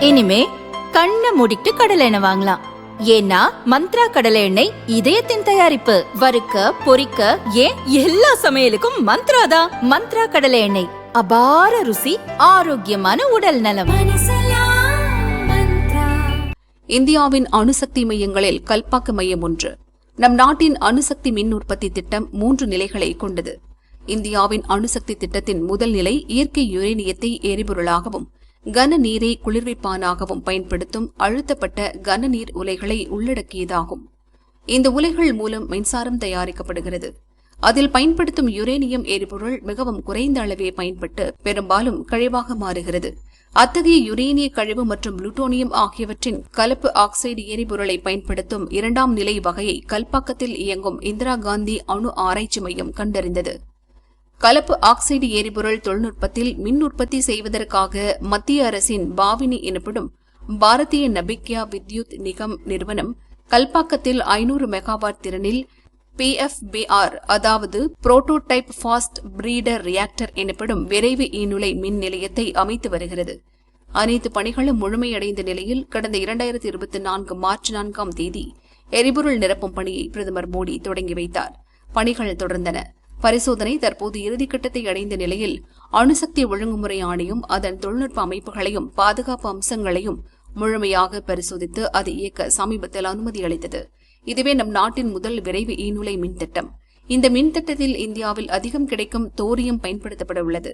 இனிமே கண்ணை மூடிட்டு கடலை எண்ணெய் வாங்கலாம். ஏன்னா மந்த்ரா கடலை எண்ணெய் இதயத்தின் தயாரிப்பு. வறுக்க பொரிக்க ஏன் எல்லா சமையலுக்கும் மந்த்ரா தான். மந்த்ரா கடலை எண்ணெய், அபார ருசி, ஆரோக்கியமான உடல் நலம். இந்தியாவின் அணுசக்தி மையங்களில் கல்பாக்க மையம் ஒன்று. நம் நாட்டின் அணுசக்தி மின் உற்பத்தி திட்டம் 3 நிலைகளை கொண்டது. இந்தியாவின் அணுசக்தி திட்டத்தின் முதல் நிலை இயற்கை யுரேனியத்தை எரிபொருளாகவும் கன நீரை குளிர்விப்பானாகவும் பயன்படுத்தும் அழுத்தப்பட்ட கனநீர் உலைகளை உள்ளடக்கியதாகும். இந்த உலைகள் மூலம் மின்சாரம் தயாரிக்கப்படுகிறது. அதில் பயன்படுத்தும் யுரேனியம் எரிபொருள் மிகவும் குறைந்த அளவே பயன்பட்டு பெரும்பாலும் கழிவாக மாறுகிறது. அத்தகைய யுரேனிய கழிவு மற்றும் புளூட்டோனியம் ஆகியவற்றின் கலப்பு ஆக்சைடு எரிபொருளை பயன்படுத்தும் 2ஆம் நிலை வகையை கல்பாக்கத்தில் இயங்கும் இந்திரா காந்தி அணு ஆராய்ச்சி மையம் கண்டறிந்தது. கலப்பு ஆக்சைடு எரிபொருள் தொழில்நுட்பத்தில் மின் உற்பத்தி செய்வதற்காக மத்திய அரசின் பாவினி எனப்படும் பாரதிய நபிக்யா வித்யுத் நிகம் நிறுவனம் கல்பாக்கத்தில் 500 மெகாவாட் திறனில் PFBR, அதாவது புரோட்டோடைப் ஃபாஸ்ட் பிரீடர் ரியாக்டர் எனப்படும் விரைவு ஈநுலை மின் நிலையத்தை அமைத்து வருகிறது. அனைத்து பணிகளும் முழுமையடைந்த நிலையில் கடந்த 2024 மார்ச் 4ஆம் தேதி எரிபொருள் நிரப்பும் பணியை பிரதமர் மோடி தொடங்கி வைத்தார். பணிகள் தொடர்ந்தன. பரிசோதனை தற்போது இறுதிக்கட்டத்தை அடைந்த நிலையில் அணுசக்தி ஒழுங்குமுறை ஆணையம் அதன் தொழில்நுட்ப அமைப்புகளையும் பாதுகாப்பு அம்சங்களையும் முழுமையாக பரிசோதித்து அதை இயக்க சமீபத்தில் அனுமதி அளித்தது. இதுவே நம் நாட்டின் முதல் விரைவு ஈநுலை மின் திட்டம். இந்த மின் திட்டத்தில் இந்தியாவில் அதிகம் கிடைக்கும் தோரியம் பயன்படுத்தப்பட உள்ளது.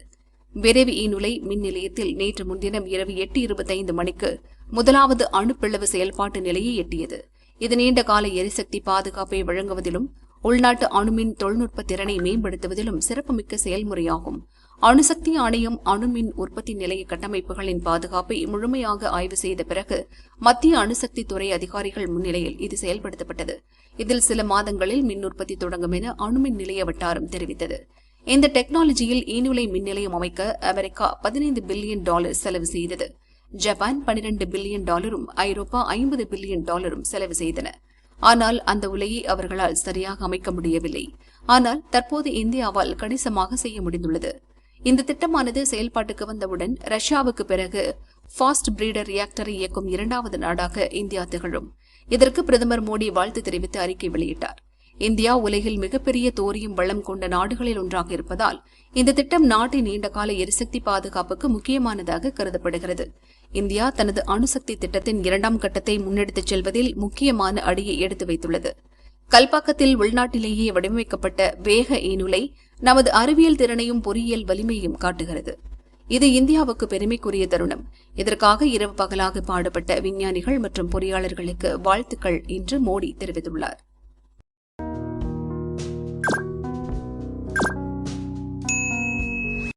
விரைவு ஈநுலை மின் நிலையத்தில் நேற்று முன்தினம் இரவு 8:25 மணிக்கு முதலாவது அணுப்பிளவு செயல்பாட்டு நிலையை எட்டியது. இது நீண்ட கால எரிசக்தி பாதுகாப்பை வழங்குவதிலும் உள்நாட்டு அணுமின் தொழில்நுட்ப திறனை மேம்படுத்துவதிலும் சிறப்புமிக்க செயல்முறையாகும். அணுசக்தி ஆணையம் அணுமின் உற்பத்தி நிலைய கட்டமைப்புகளின் பாதுகாப்பை முழுமையாக ஆய்வு செய்த பிறகு மத்திய அணுசக்தி துறை அதிகாரிகள் முன்னிலையில் இது செயல்படுத்தப்பட்டது. இதில் சில மாதங்களில் மின் உற்பத்தி தொடங்கும் என அணுமின் நிலைய வட்டாரம் தெரிவித்தது. இந்த டெக்னாலஜியில் ஈநுலை மின் நிலையம் அமைக்க அமெரிக்கா $15 பில்லியன் செலவு செய்தது. ஜப்பான் $12 பில்லியன், ஐரோப்பா $50 பில்லியன் செலவு செய்தன. ஆனால் அந்த உலையை அவர்களால் சரியாக அமைக்க முடியவில்லை. ஆனால் தற்போது இந்தியாவால் கணிசமாக செய்ய முடிந்துள்ளது. இந்த திட்டமானது செயல்பாட்டுக்கு வந்தவுடன் ரஷ்யாவுக்கு பிறகு ஃபாஸ்ட் பிரீடர் ரியாக்டரை இயக்கும் 2வது நாடாக இந்தியா திகழும். இதற்கு பிரதமர் மோடி வாழ்த்து தெரிவித்து அறிக்கை வெளியிட்டார். இந்தியா உலகில் மிகப்பெரிய தோரியம் வளம் கொண்ட நாடுகளில் ஒன்றாக இருப்பதால் இந்த திட்டம் நாட்டின் நீண்டகால எரிசக்தி பாதுகாப்புக்கு முக்கியமானதாக கருதப்படுகிறது. இந்தியா தனது அணுசக்தி திட்டத்தின் 2ஆம் கட்டத்தை முன்னெடுத்துச் செல்வதில் முக்கியமான அடியை எடுத்து வைத்துள்ளது. கல்பாக்கத்தில் உள்நாட்டிலேயே வடிவமைக்கப்பட்ட வேக ஈநுலை நமது அறிவியல் திறனையும் பொறியியல் வலிமையையும் காட்டுகிறது. இது இந்தியாவுக்கு பெருமைக்குரிய தருணம். இதற்காக இரவு பகலாக பாடுபட்ட விஞ்ஞானிகள் மற்றும் பொறியாளர்களுக்கு வாழ்த்துக்கள் என்று மோடி தெரிவித்துள்ளார்.